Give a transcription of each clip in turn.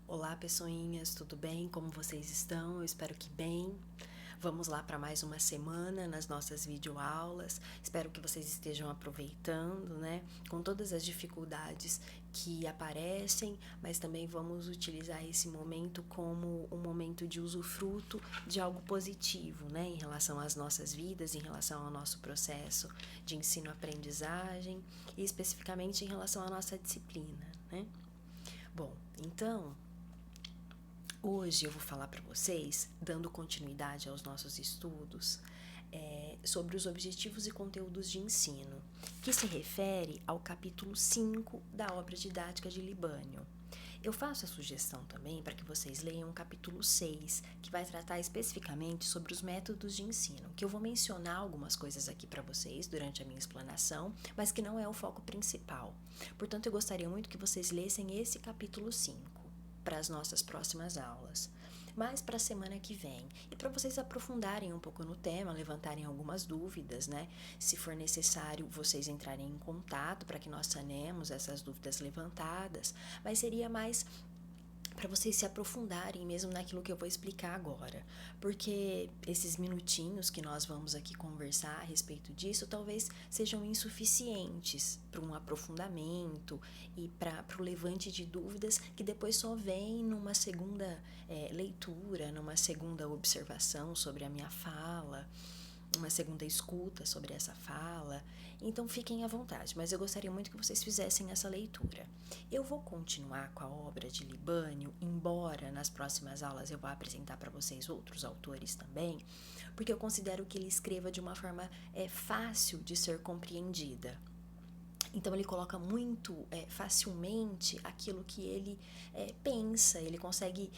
Olá, pessoinhas, tudo bem? Como vocês estão? Eu espero que bem. Vamos lá para mais uma semana nas nossas videoaulas. Espero que vocês estejam aproveitando, né? Com todas as dificuldades que aparecem, mas também vamos utilizar esse momento como um momento de usufruto de algo positivo, né? Em relação às nossas vidas, em relação ao nosso processo de ensino-aprendizagem e especificamente em relação à nossa disciplina, né? Bom, então hoje eu vou falar para vocês, dando continuidade aos nossos estudos, sobre os objetivos e conteúdos de ensino, que se refere ao capítulo 5 da obra didática de Libânio. Eu faço a sugestão também para que vocês leiam o capítulo 6, que vai tratar especificamente sobre os métodos de ensino, que eu vou mencionar algumas coisas aqui para vocês durante a minha explanação, mas que não é o foco principal. Portanto, eu gostaria muito que vocês lessem esse capítulo 5 para as nossas próximas aulas, mas para a semana que vem, e para vocês aprofundarem um pouco no tema, levantarem algumas dúvidas, né? Se for necessário, vocês entrarem em contato para que nós sanemos essas dúvidas levantadas, mas seria mais para vocês se aprofundarem mesmo naquilo que eu vou explicar agora, porque esses minutinhos que nós vamos aqui conversar a respeito disso talvez sejam insuficientes para um aprofundamento e para o levante de dúvidas que depois só vem numa segunda leitura, numa segunda observação sobre a minha fala, uma segunda escuta sobre essa fala. Então fiquem à vontade, mas eu gostaria muito que vocês fizessem essa leitura. Eu vou continuar com a obra de Libânio, embora nas próximas aulas eu vá apresentar para vocês outros autores também, porque eu considero que ele escreva de uma forma fácil de ser compreendida. Então ele coloca muito facilmente aquilo que ele pensa, ele consegue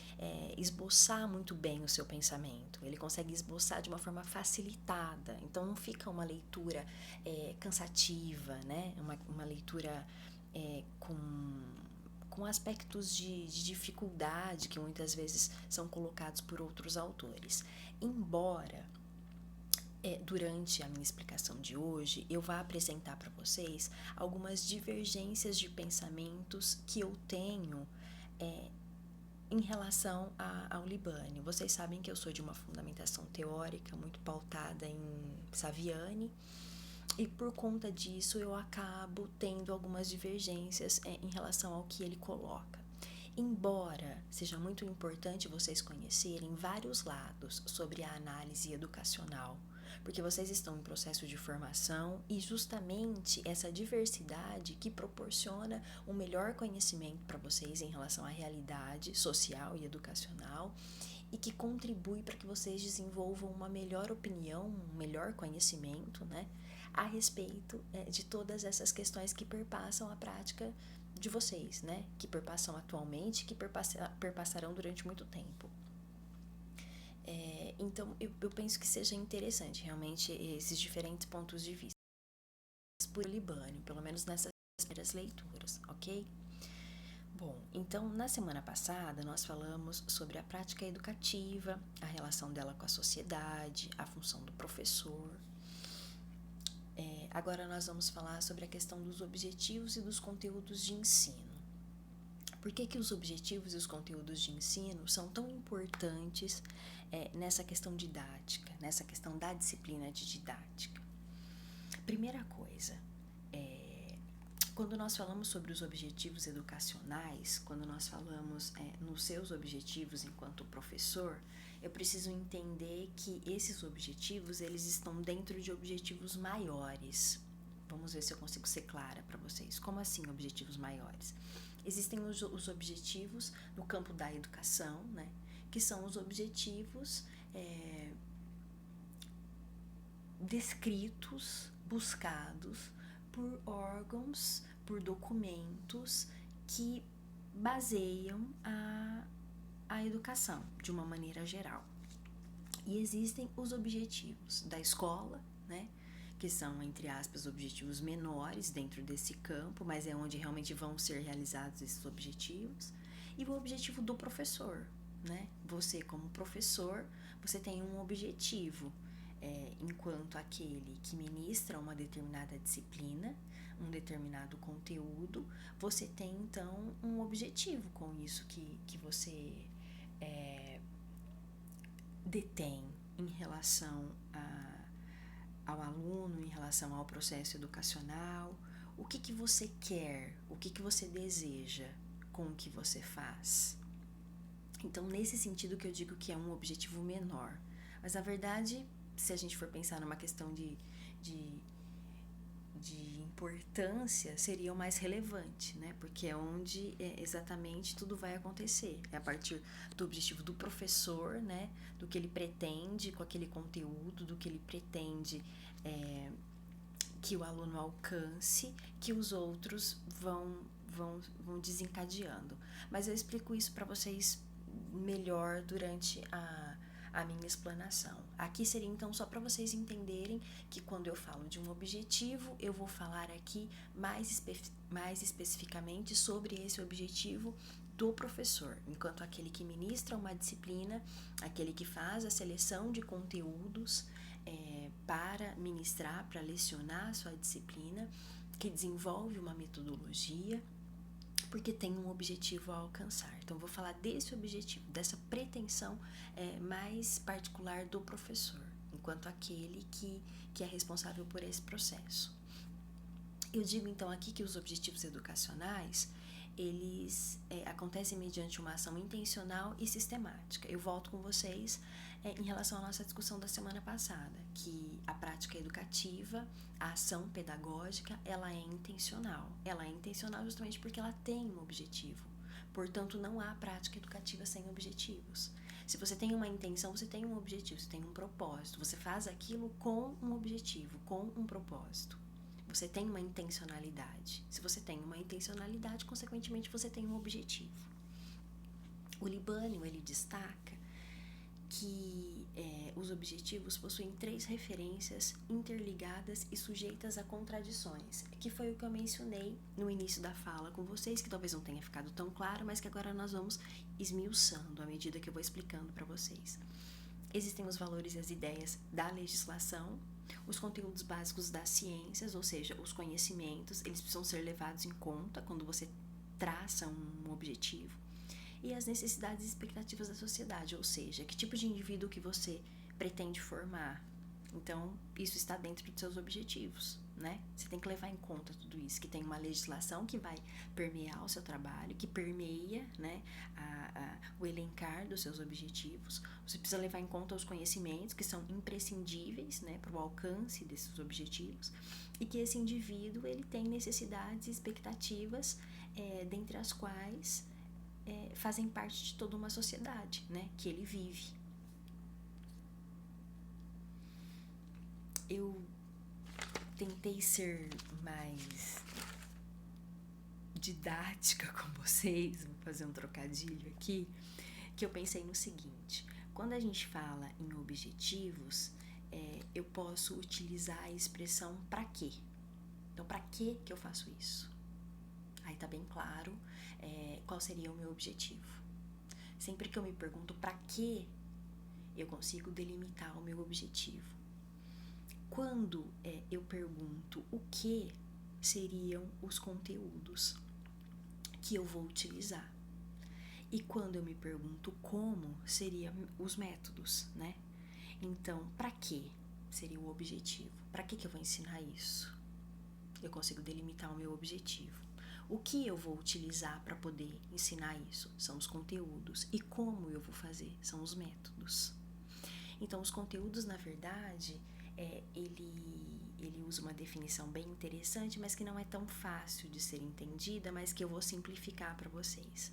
esboçar muito bem o seu pensamento, ele consegue esboçar de uma forma facilitada, então não fica uma leitura cansativa, né? Uma leitura com aspectos de dificuldade que muitas vezes são colocados por outros autores. Embora durante a minha explicação de hoje, eu vou apresentar para vocês algumas divergências de pensamentos que eu tenho em relação ao Libânio. Vocês sabem que eu sou de uma fundamentação teórica muito pautada em Saviani, e por conta disso eu acabo tendo algumas divergências em relação ao que ele coloca. Embora seja muito importante vocês conhecerem vários lados sobre a análise educacional, porque vocês estão em processo de formação e justamente essa diversidade que proporciona um melhor conhecimento para vocês em relação à realidade social e educacional e que contribui para que vocês desenvolvam uma melhor opinião, um melhor conhecimento, né, a respeito de todas essas questões que perpassam a prática de vocês, né, que perpassam atualmente, que perpassarão durante muito tempo. Então, eu penso que seja interessante realmente esses diferentes pontos de vista por Libânio, pelo menos nessas primeiras leituras, ok? Bom, então na semana passada nós falamos sobre a prática educativa, a relação dela com a sociedade, a função do professor. Agora nós vamos falar sobre a questão dos objetivos e dos conteúdos de ensino. Por que os objetivos e os conteúdos de ensino são tão importantes nessa questão didática, nessa questão da disciplina de didática? Primeira coisa, quando nós falamos sobre os objetivos educacionais, quando nós falamos nos seus objetivos enquanto professor, eu preciso entender que esses objetivos, eles estão dentro de objetivos maiores. Vamos ver se eu consigo ser clara para vocês. Como assim objetivos maiores? Existem os objetivos no campo da educação, né? Que são os objetivos descritos, buscados por órgãos, por documentos que baseiam a educação de uma maneira geral. E existem os objetivos da escola, né? Que são, entre aspas, objetivos menores dentro desse campo, mas é onde realmente vão ser realizados esses objetivos. E o objetivo do professor, né? Você, como professor, você tem um objetivo enquanto aquele que ministra uma determinada disciplina, um determinado conteúdo, você tem então um objetivo com isso que você detém em relação ao aluno, em relação ao processo educacional. O que você quer, o que você deseja com o que você faz. Então, nesse sentido que eu digo que é um objetivo menor. Mas, na verdade, se a gente for pensar numa questão de importância, seria o mais relevante, né? Porque é onde exatamente tudo vai acontecer. É a partir do objetivo do professor, né? Do que ele pretende com aquele conteúdo, do que ele pretende que o aluno alcance, que os outros vão desencadeando. Mas eu explico isso para vocês melhor durante a minha explanação. Aqui seria então só para vocês entenderem que quando eu falo de um objetivo, eu vou falar aqui mais especificamente sobre esse objetivo do professor, enquanto aquele que ministra uma disciplina, aquele que faz a seleção de conteúdos para ministrar, para lecionar a sua disciplina, que desenvolve uma metodologia, porque tem um objetivo a alcançar. Então, vou falar desse objetivo, dessa pretensão mais particular do professor, enquanto aquele que é responsável por esse processo. Eu digo, então, aqui que os objetivos educacionais, eles acontecem mediante uma ação intencional e sistemática. Eu volto com vocês em relação à nossa discussão da semana passada, que a prática educativa, a ação pedagógica, ela é intencional. Ela é intencional justamente porque ela tem um objetivo. Portanto, não há prática educativa sem objetivos. Se você tem uma intenção, você tem um objetivo, você tem um propósito. Você faz aquilo com um objetivo, com um propósito. Você tem uma intencionalidade. Se você tem uma intencionalidade, consequentemente, você tem um objetivo. O Libânio, ele destaca que os objetivos possuem 3 referências interligadas e sujeitas a contradições, que foi o que eu mencionei no início da fala com vocês, que talvez não tenha ficado tão claro, mas que agora nós vamos esmiuçando à medida que eu vou explicando para vocês. Existem os valores e as ideias da legislação, os conteúdos básicos das ciências, ou seja, os conhecimentos, eles precisam ser levados em conta quando você traça um objetivo, e as necessidades e expectativas da sociedade, ou seja, que tipo de indivíduo que você pretende formar. Então, isso está dentro dos seus objetivos, né? Você tem que levar em conta tudo isso, que tem uma legislação que vai permear o seu trabalho, que permeia, né, o elencar dos seus objetivos. Você precisa levar em conta os conhecimentos que são imprescindíveis, né, para o alcance desses objetivos, e que esse indivíduo ele tem necessidades e expectativas, dentre as quais fazem parte de toda uma sociedade, né, que ele vive. Eu tentei ser mais didática com vocês, vou fazer um trocadilho aqui, que eu pensei no seguinte: quando a gente fala em objetivos, eu posso utilizar a expressão pra quê. Então, pra que eu faço isso? Aí tá bem claro qual seria o meu objetivo. Sempre que eu me pergunto pra quê, eu consigo delimitar o meu objetivo. Quando eu pergunto o que seriam os conteúdos que eu vou utilizar. E quando eu me pergunto como seriam os métodos, né? Então, para que seria o objetivo? Para que eu vou ensinar isso? Eu consigo delimitar o meu objetivo. O que eu vou utilizar para poder ensinar isso? São os conteúdos. E como eu vou fazer? São os métodos. Então, os conteúdos, na verdade, ele usa uma definição bem interessante, mas que não é tão fácil de ser entendida, mas que eu vou simplificar para vocês.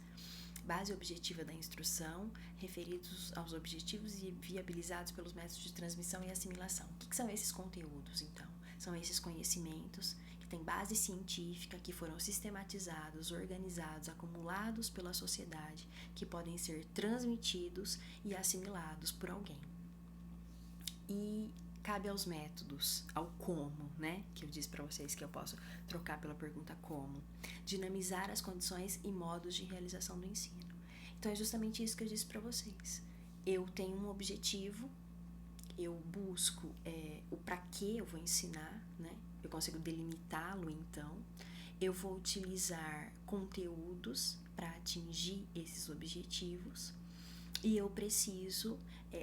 Base objetiva da instrução, referidos aos objetivos e viabilizados pelos métodos de transmissão e assimilação. O que são esses conteúdos, então? São esses conhecimentos que têm base científica, que foram sistematizados, organizados, acumulados pela sociedade, que podem ser transmitidos e assimilados por alguém. E cabe aos métodos, ao como, né? Que eu disse para vocês que eu posso trocar pela pergunta como. Dinamizar as condições e modos de realização do ensino. Então, é justamente isso que eu disse para vocês. Eu tenho um objetivo eu busco o para que eu vou ensinar, né? Eu consigo delimitá-lo, então. Eu vou utilizar conteúdos para atingir esses objetivos e eu preciso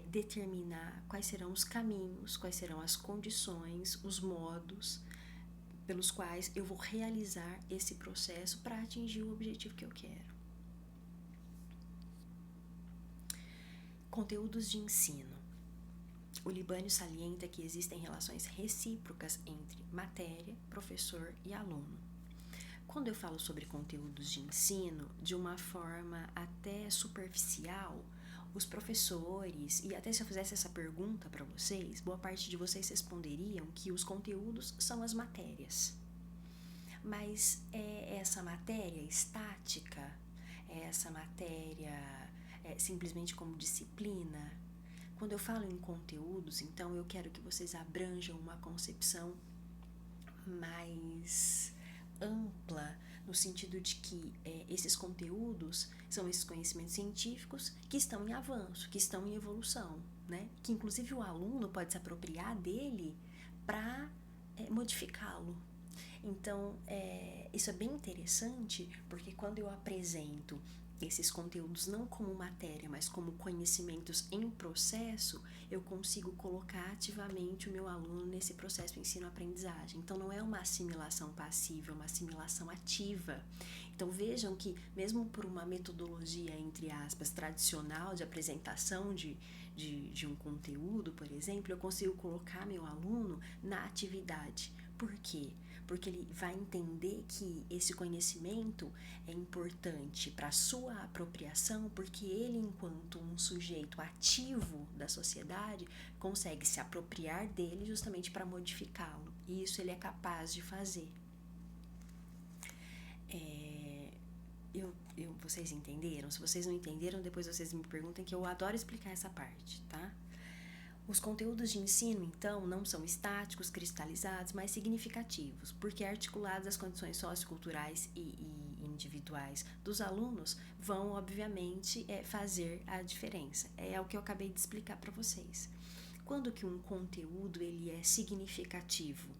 determinar quais serão os caminhos, quais serão as condições, os modos pelos quais eu vou realizar esse processo para atingir o objetivo que eu quero. Conteúdos de ensino. O Libânio salienta que existem relações recíprocas entre matéria, professor e aluno. Quando eu falo sobre conteúdos de ensino, de uma forma até superficial, os professores, e até se eu fizesse essa pergunta para vocês, boa parte de vocês responderiam que os conteúdos são as matérias. Mas é essa matéria estática? É essa matéria simplesmente como disciplina? Quando eu falo em conteúdos, então eu quero que vocês abranjam uma concepção mais ampla, no sentido de que esses conteúdos são esses conhecimentos científicos que estão em avanço, que estão em evolução, né? Que inclusive o aluno pode se apropriar dele para modificá-lo. Então, isso é bem interessante, porque quando eu apresento esses conteúdos não como matéria, mas como conhecimentos em processo, eu consigo colocar ativamente o meu aluno nesse processo de ensino-aprendizagem. Então, não é uma assimilação passiva, é uma assimilação ativa. Então, vejam que, mesmo por uma metodologia, entre aspas, tradicional de apresentação de um conteúdo, por exemplo, eu consigo colocar meu aluno na atividade. Por quê? Porque ele vai entender que esse conhecimento é importante para a sua apropriação, porque ele, enquanto um sujeito ativo da sociedade, consegue se apropriar dele justamente para modificá-lo. E isso ele é capaz de fazer. Vocês entenderam? Se vocês não entenderam, depois vocês me perguntem, que eu adoro explicar essa parte, tá? Os conteúdos de ensino, então, não são estáticos, cristalizados, mas significativos, porque articulados às condições socioculturais e individuais dos alunos vão, obviamente, fazer a diferença. É o que eu acabei de explicar para vocês. Quando que um conteúdo ele é significativo?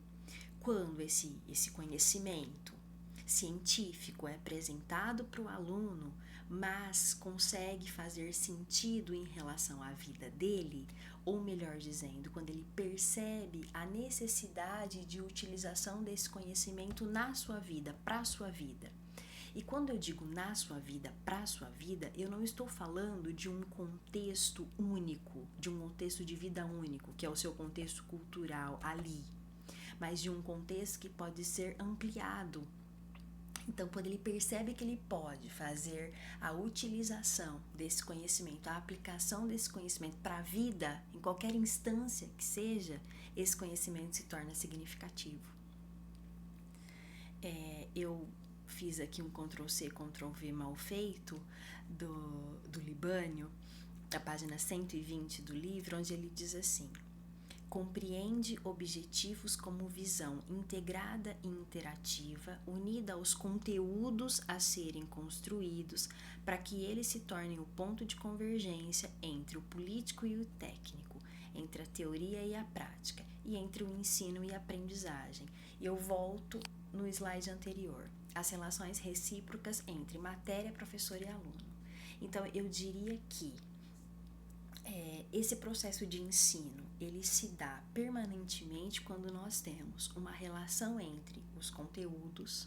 Quando esse conhecimento científico é apresentado para o aluno, mas consegue fazer sentido em relação à vida dele, ou melhor dizendo, quando ele percebe a necessidade de utilização desse conhecimento na sua vida, para a sua vida. E quando eu digo na sua vida, para a sua vida, eu não estou falando de um contexto único, de um contexto de vida único, que é o seu contexto cultural ali, mas de um contexto que pode ser ampliado. Então, quando ele percebe que ele pode fazer a utilização desse conhecimento, a aplicação desse conhecimento para a vida, em qualquer instância que seja, esse conhecimento se torna significativo. Eu fiz aqui um Ctrl+C, Ctrl+V mal feito do Libânio, da página 120 do livro, onde ele diz assim: compreende objetivos como visão integrada e interativa, unida aos conteúdos a serem construídos, para que eles se tornem o ponto de convergência entre o político e o técnico, entre a teoria e a prática, e entre o ensino e a aprendizagem. E eu volto no slide anterior, as relações recíprocas entre matéria, professor e aluno. Então, eu diria que esse processo de ensino, ele se dá permanentemente quando nós temos uma relação entre os conteúdos,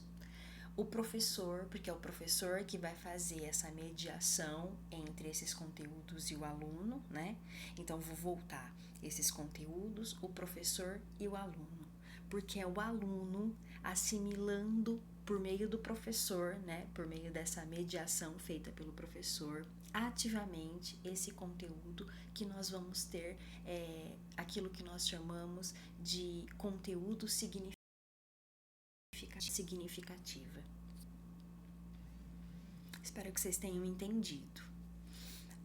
o professor, porque é o professor que vai fazer essa mediação entre esses conteúdos e o aluno, né? Então, vou voltar, esses conteúdos, o professor e o aluno, porque é o aluno assimilando por meio do professor, né? Por meio dessa mediação feita pelo professor, ativamente esse conteúdo, que nós vamos ter aquilo que nós chamamos de conteúdo significativa. Espero que vocês tenham entendido.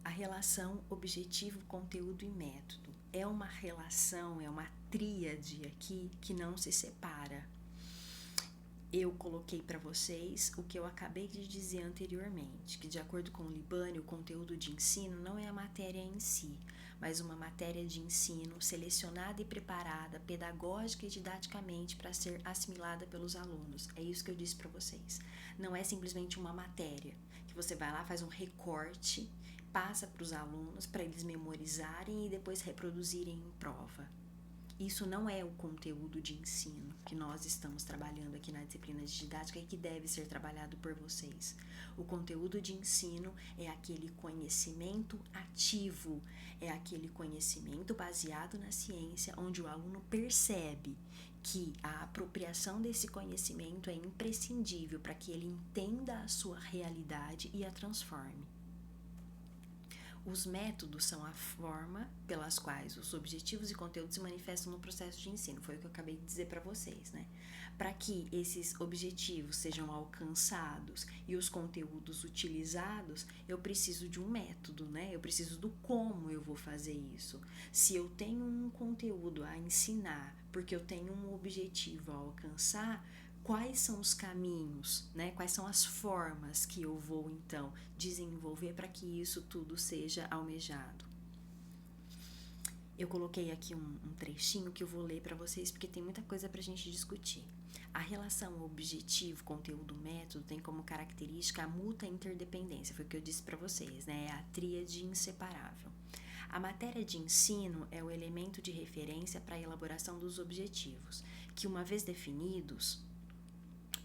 A relação objetivo, conteúdo e método é uma relação, é uma tríade aqui que não se separa. eu coloquei para vocês o que eu acabei de dizer anteriormente, que de acordo com o Libani, o conteúdo de ensino não é a matéria em si, mas uma matéria de ensino selecionada e preparada pedagógica e didaticamente para ser assimilada pelos alunos. É isso que eu disse para vocês. Não é simplesmente uma matéria que você vai lá, faz um recorte, passa para os alunos para eles memorizarem e depois reproduzirem em prova. Isso não é o conteúdo de ensino que nós estamos trabalhando aqui na disciplina de didática e que deve ser trabalhado por vocês. O conteúdo de ensino é aquele conhecimento ativo, é aquele conhecimento baseado na ciência, onde o aluno percebe que a apropriação desse conhecimento é imprescindível para que ele entenda a sua realidade e a transforme. Os métodos são a forma pelas quais os objetivos e conteúdos se manifestam no processo de ensino. Foi o que eu acabei de dizer para vocês, né? Para que esses objetivos sejam alcançados e os conteúdos utilizados, eu preciso de um método, né? Eu preciso do como eu vou fazer isso. Se eu tenho um conteúdo a ensinar, porque eu tenho um objetivo a alcançar, quais são os caminhos, né? Quais são as formas que eu vou, então, desenvolver para que isso tudo seja almejado. Eu coloquei aqui um trechinho que eu vou ler para vocês, porque tem muita coisa para a gente discutir. A relação objetivo, conteúdo, método tem como característica a mútua interdependência, foi o que eu disse para vocês, né? É a tríade inseparável. A matéria de ensino é o elemento de referência para a elaboração dos objetivos, que, uma vez definidos,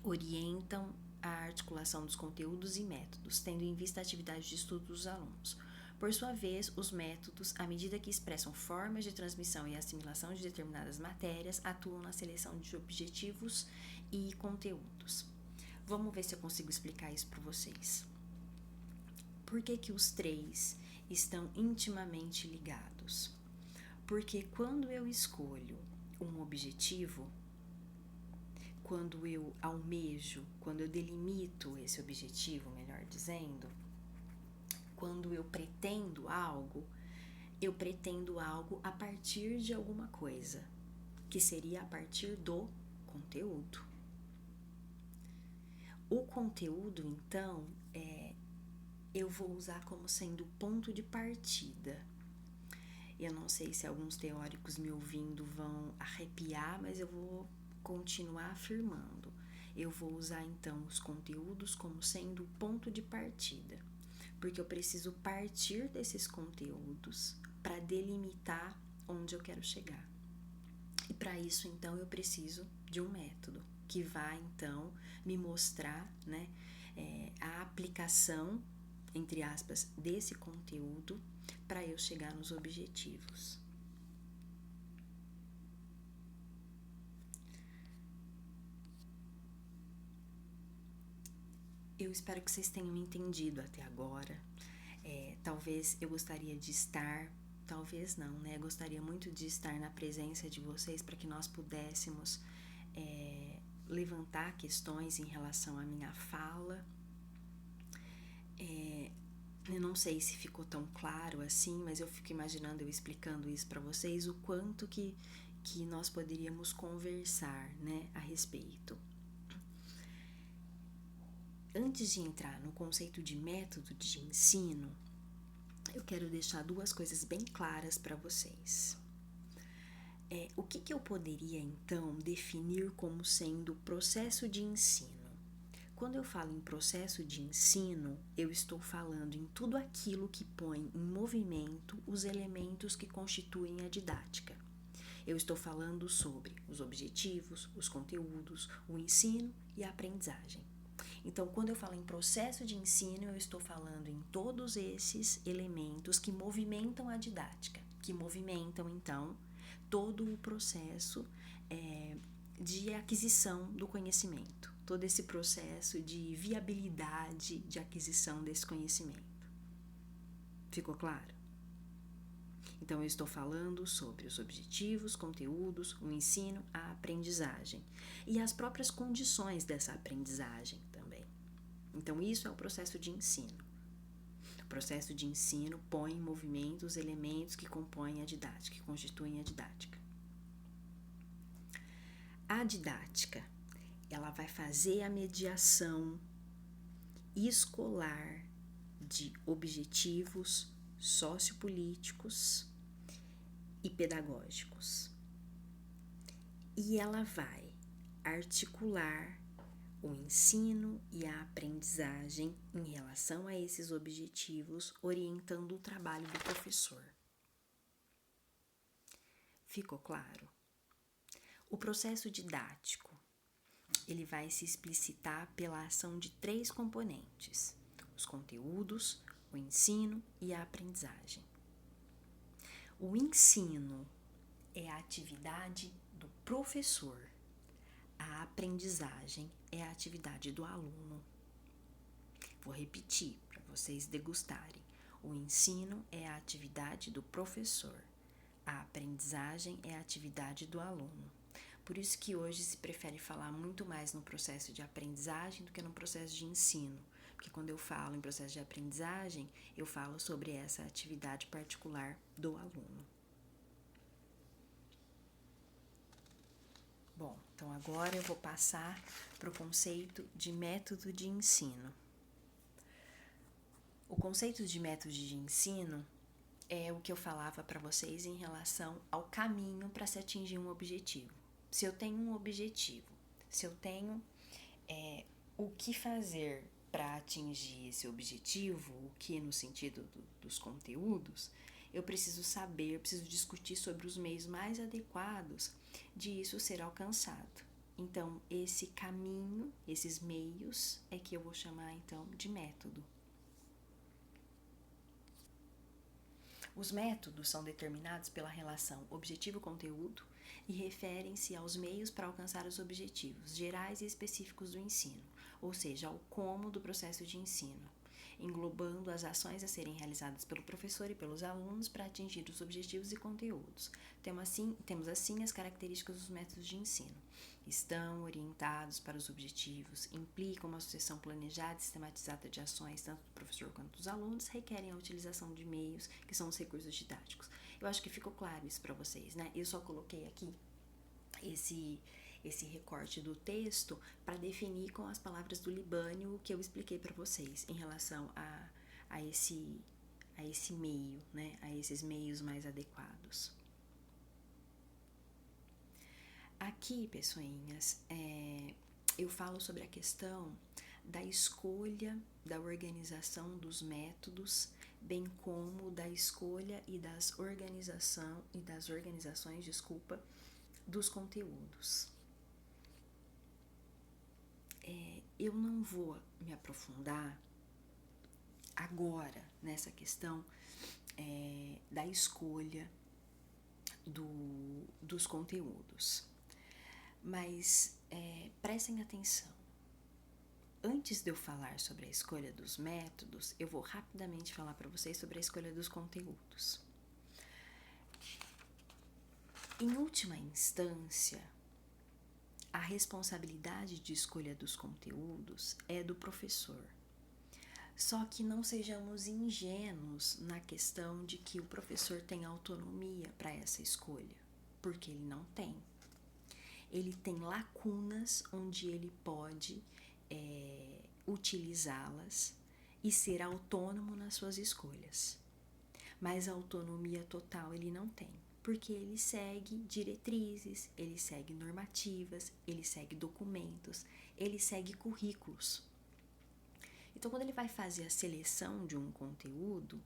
orientam a articulação dos conteúdos e métodos, tendo em vista a atividade de estudo dos alunos. Por sua vez, os métodos, à medida que expressam formas de transmissão e assimilação de determinadas matérias, atuam na seleção de objetivos e conteúdos. Vamos ver se eu consigo explicar isso para vocês. Por que os três estão intimamente ligados? Porque quando eu escolho um objetivo, quando eu almejo, quando eu delimito esse objetivo, melhor dizendo, quando eu pretendo algo a partir de alguma coisa, que seria a partir do conteúdo. O conteúdo, então, eu vou usar como sendo ponto de partida. Eu não sei se alguns teóricos me ouvindo vão arrepiar, mas eu vou continuar afirmando. Eu vou usar então os conteúdos como sendo o ponto de partida, porque eu preciso partir desses conteúdos para delimitar onde eu quero chegar. E para isso então eu preciso de um método que vai então me mostrar, né, a aplicação, entre aspas, desse conteúdo para eu chegar nos objetivos. Eu espero que vocês tenham entendido até agora. Talvez eu gostaria de estar, talvez não, né? Gostaria muito de estar na presença de vocês para que nós pudéssemos levantar questões em relação à minha fala. Eu não sei se ficou tão claro assim, mas eu fico imaginando eu explicando isso para vocês, o quanto que nós poderíamos conversar, né, a respeito. Antes de entrar no conceito de método de ensino, eu quero deixar duas coisas bem claras para vocês. O que eu poderia, então, definir como sendo processo de ensino? Quando eu falo em processo de ensino, eu estou falando em tudo aquilo que põe em movimento os elementos que constituem a didática. Eu estou falando sobre os objetivos, os conteúdos, o ensino e a aprendizagem. Então, quando eu falo em processo de ensino, eu estou falando em todos esses elementos que movimentam a didática, que movimentam, então, todo o processo de aquisição do conhecimento, todo esse processo de viabilidade de aquisição desse conhecimento. Ficou claro? Então, eu estou falando sobre os objetivos, conteúdos, o ensino, a aprendizagem e as próprias condições dessa aprendizagem também. Então, isso é o processo de ensino. O processo de ensino põe em movimento os elementos que compõem a didática, que constituem a didática. A didática, ela vai fazer a mediação escolar de objetivos sociopolíticos e pedagógicos. E ela vai articular o ensino e a aprendizagem em relação a esses objetivos, orientando o trabalho do professor. Ficou claro? O processo didático, ele vai se explicitar pela ação de 3 componentes: os conteúdos, o ensino e a aprendizagem. O ensino é a atividade do professor, a aprendizagem é a atividade do aluno. Vou repetir para vocês degustarem. O ensino é a atividade do professor, a aprendizagem é a atividade do aluno. Por isso que hoje se prefere falar muito mais no processo de aprendizagem do que no processo de ensino. Porque quando eu falo em processo de aprendizagem, eu falo sobre essa atividade particular do aluno. Bom, então agora eu vou passar para o conceito de método de ensino. O conceito de método de ensino é o que eu falava para vocês em relação ao caminho para se atingir um objetivo. Se eu tenho um objetivo, se eu tenho o que fazer para atingir esse objetivo, o que no sentido dos conteúdos, eu preciso saber, eu preciso discutir sobre os meios mais adequados de isso ser alcançado. Então, esse caminho, esses meios, é que eu vou chamar então de método. Os métodos são determinados pela relação objetivo-conteúdo e referem-se aos meios para alcançar os objetivos gerais e específicos do ensino, ou seja, ao como do processo de ensino, englobando as ações a serem realizadas pelo professor e pelos alunos para atingir os objetivos e conteúdos. Temos assim as características dos métodos de ensino. Estão orientados para os objetivos, implicam uma sucessão planejada e sistematizada de ações, tanto do professor quanto dos alunos, requerem a utilização de meios, que são os recursos didáticos. Eu acho que ficou claro isso para vocês, né? Eu só coloquei aqui esse recorte do texto para definir com as palavras do Libânio o que eu expliquei para vocês em relação a esse meio, né? A esses meios mais adequados. Aqui, pessoinhas, eu falo sobre a questão da escolha, da organização dos métodos, bem como da escolha e das organizações, dos conteúdos. Eu não vou me aprofundar agora nessa questão da escolha dos conteúdos. Mas prestem atenção. Antes de eu falar sobre a escolha dos métodos, eu vou rapidamente falar para vocês sobre a escolha dos conteúdos. Em última instância, a responsabilidade de escolha dos conteúdos é do professor. Só que não sejamos ingênuos na questão de que o professor tem autonomia para essa escolha, porque ele não tem. Ele tem lacunas onde ele pode utilizá-las e ser autônomo nas suas escolhas. Mas a autonomia total ele não tem, porque ele segue diretrizes, ele segue normativas, ele segue documentos, ele segue currículos. Então, quando ele vai fazer a seleção de um conteúdo,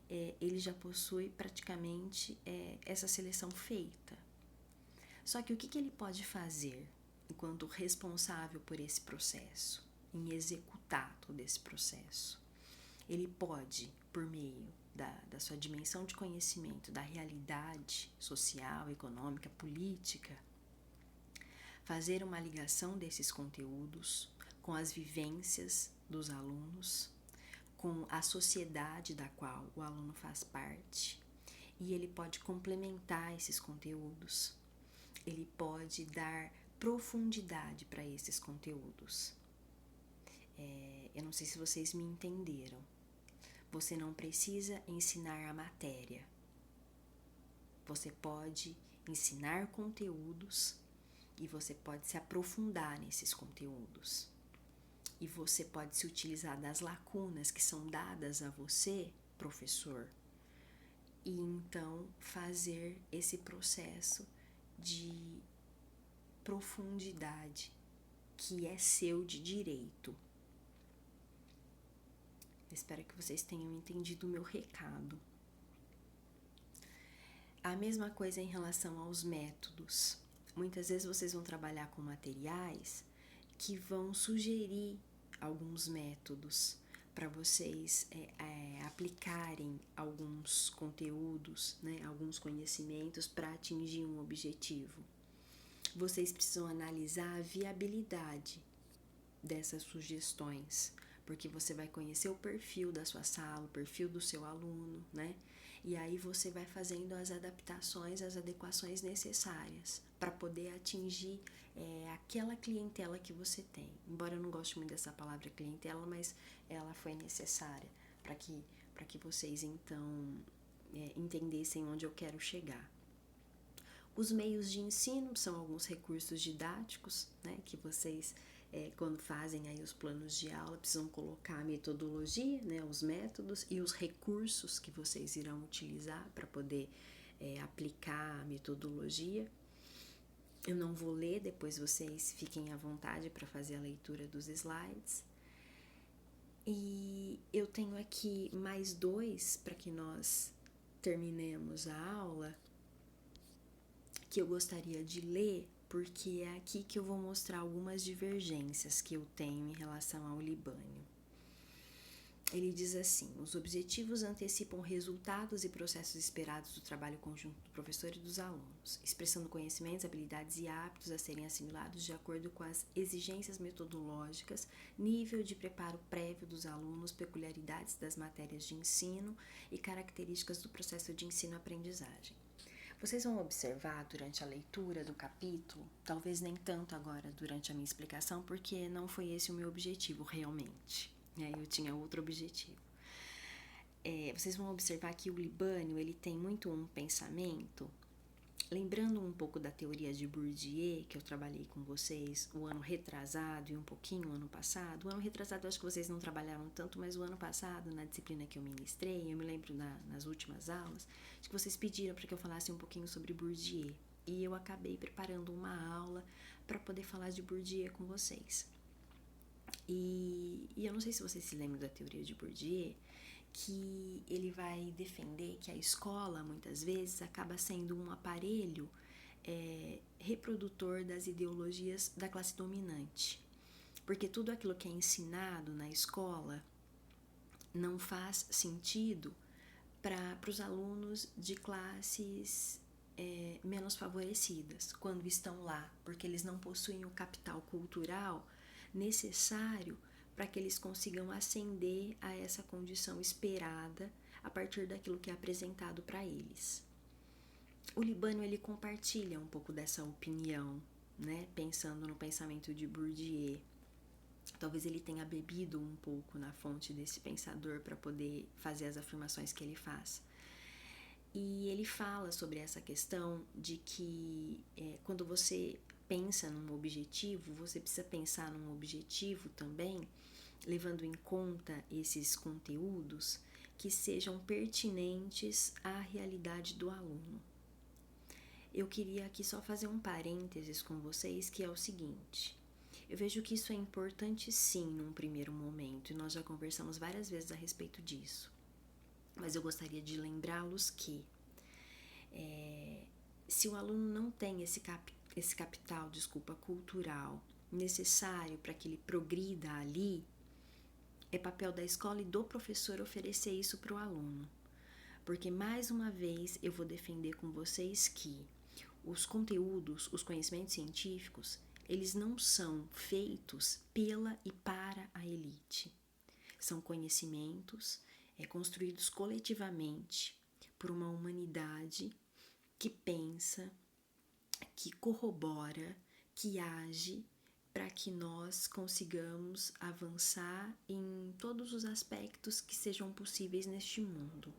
ele já possui praticamente essa seleção feita. Só que o que ele pode fazer enquanto responsável por esse processo, em executar todo esse processo? Ele pode, por meio da sua dimensão de conhecimento da realidade social, econômica, política, fazer uma ligação desses conteúdos com as vivências dos alunos, com a sociedade da qual o aluno faz parte, e ele pode complementar esses conteúdos. Ele pode dar profundidade para esses conteúdos. Eu não sei se vocês me entenderam. Você não precisa ensinar a matéria. Você pode ensinar conteúdos e você pode se aprofundar nesses conteúdos. E você pode se utilizar das lacunas que são dadas a você, professor, e então fazer esse processo de profundidade que é seu de direito. Espero que vocês tenham entendido o meu recado. A mesma coisa em relação aos métodos. Muitas vezes vocês vão trabalhar com materiais que vão sugerir alguns métodos para vocês aplicarem alguns conteúdos, né, alguns conhecimentos para atingir um objetivo. Vocês precisam analisar a viabilidade dessas sugestões, porque você vai conhecer o perfil da sua sala, o perfil do seu aluno, né? E aí você vai fazendo as adaptações, as adequações necessárias para poder atingir aquela clientela que você tem. Embora eu não goste muito dessa palavra clientela, mas ela foi necessária para que vocês então entendessem onde eu quero chegar. Os meios de ensino são alguns recursos didáticos, né, que vocês, quando fazem aí os planos de aula, precisam colocar a metodologia, né, os métodos e os recursos que vocês irão utilizar para poder aplicar a metodologia. Eu não vou ler, depois vocês fiquem à vontade para fazer a leitura dos slides. E eu tenho aqui mais 2 para que nós terminemos a aula, que eu gostaria de ler, porque é aqui que eu vou mostrar algumas divergências que eu tenho em relação ao Libânio. Ele diz assim: os objetivos antecipam resultados e processos esperados do trabalho conjunto do professor e dos alunos, expressando conhecimentos, habilidades e hábitos a serem assimilados de acordo com as exigências metodológicas, nível de preparo prévio dos alunos, peculiaridades das matérias de ensino e características do processo de ensino-aprendizagem. Vocês vão observar durante a leitura do capítulo, talvez nem tanto agora durante a minha explicação, porque não foi esse o meu objetivo realmente, né? Eu tinha outro objetivo. Vocês vão observar que o Libânio, ele tem muito um pensamento, lembrando um pouco da teoria de Bourdieu, que eu trabalhei com vocês o ano retrasado e um pouquinho o ano passado. O ano retrasado eu acho que vocês não trabalharam tanto, mas o ano passado, na disciplina que eu ministrei, eu me lembro nas últimas aulas, acho que vocês pediram para que eu falasse um pouquinho sobre Bourdieu. E eu acabei preparando uma aula para poder falar de Bourdieu com vocês. E eu não sei se vocês se lembram da teoria de Bourdieu, que ele vai defender que a escola, muitas vezes, acaba sendo um aparelho reprodutor das ideologias da classe dominante. Porque tudo aquilo que é ensinado na escola não faz sentido para os alunos de classes menos favorecidas, quando estão lá, porque eles não possuem o capital cultural necessário para que eles consigam ascender a essa condição esperada a partir daquilo que é apresentado para eles. O Libânio, ele compartilha um pouco dessa opinião, né? Pensando no pensamento de Bourdieu. Talvez ele tenha bebido um pouco na fonte desse pensador para poder fazer as afirmações que ele faz. E ele fala sobre essa questão de que quando você pensa num objetivo, você precisa pensar num objetivo também levando em conta esses conteúdos que sejam pertinentes à realidade do aluno. Eu queria aqui só fazer um parênteses com vocês, que é o seguinte: eu vejo que isso é importante sim num primeiro momento, e nós já conversamos várias vezes a respeito disso, mas eu gostaria de lembrá-los que se o aluno não tem esse capital cultural necessário para que ele progrida ali, é papel da escola e do professor oferecer isso para o aluno. Porque, mais uma vez, eu vou defender com vocês que os conteúdos, os conhecimentos científicos, eles não são feitos pela e para a elite. São conhecimentos construídos coletivamente por uma humanidade que pensa, que corrobora, que age, para que nós consigamos avançar em todos os aspectos que sejam possíveis neste mundo.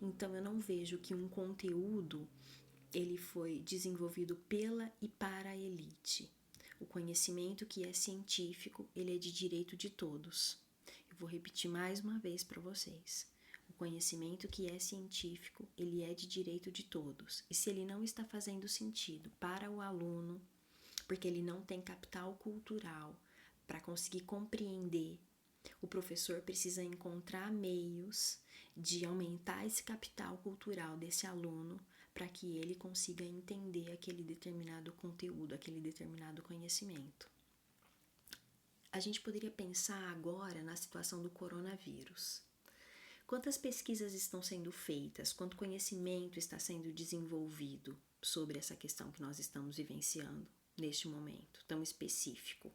Então, eu não vejo que um conteúdo ele foi desenvolvido pela e para a elite. O conhecimento que é científico, ele é de direito de todos. Eu vou repetir mais uma vez para vocês. O conhecimento que é científico, ele é de direito de todos. E se ele não está fazendo sentido para o aluno, porque ele não tem capital cultural para conseguir compreender, o professor precisa encontrar meios de aumentar esse capital cultural desse aluno para que ele consiga entender aquele determinado conteúdo, aquele determinado conhecimento. A gente poderia pensar agora na situação do coronavírus. Quantas pesquisas estão sendo feitas? Quanto conhecimento está sendo desenvolvido sobre essa questão que nós estamos vivenciando neste momento tão específico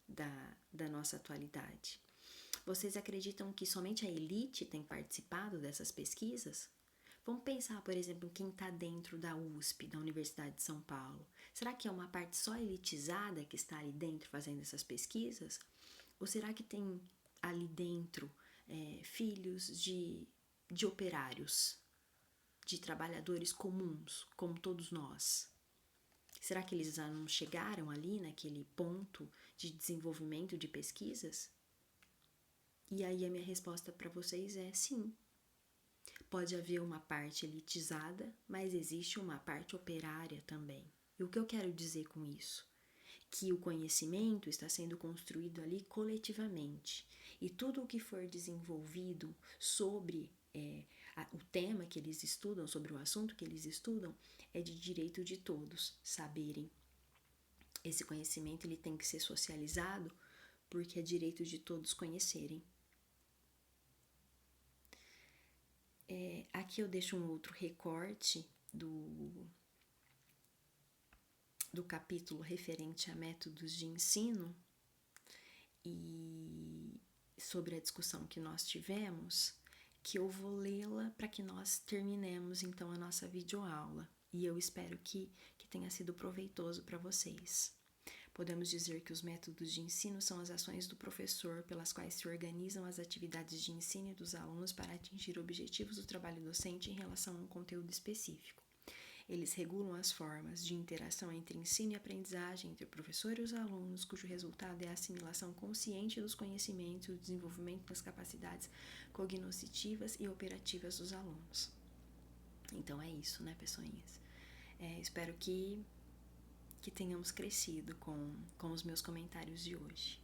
da nossa atualidade? Vocês acreditam que somente a elite tem participado dessas pesquisas? Vamos pensar, por exemplo, em quem está dentro da USP, da Universidade de São Paulo. Será que é uma parte só elitizada que está ali dentro fazendo essas pesquisas? Ou será que tem ali dentro filhos de operários, de trabalhadores comuns, como todos nós? Será que eles já não chegaram ali naquele ponto de desenvolvimento de pesquisas? E aí a minha resposta para vocês é sim. Pode haver uma parte elitizada, mas existe uma parte operária também. E o que eu quero dizer com isso? Que o conhecimento está sendo construído ali coletivamente. E tudo o que for desenvolvido sobre o tema que eles estudam, sobre o assunto que eles estudam, é de direito de todos saberem. Esse conhecimento ele tem que ser socializado porque é direito de todos conhecerem. Aqui eu deixo um outro recorte do capítulo referente a métodos de ensino e sobre a discussão que nós tivemos, que eu vou lê-la para que nós terminemos então a nossa videoaula. E eu espero que tenha sido proveitoso para vocês. Podemos dizer que os métodos de ensino são as ações do professor pelas quais se organizam as atividades de ensino dos alunos para atingir objetivos do trabalho docente em relação a um conteúdo específico. Eles regulam as formas de interação entre ensino e aprendizagem entre o professor e os alunos, cujo resultado é a assimilação consciente dos conhecimentos e o desenvolvimento das capacidades cognitivas e operativas dos alunos. Então é isso, né, pessoinhas? Espero que tenhamos crescido com os meus comentários de hoje.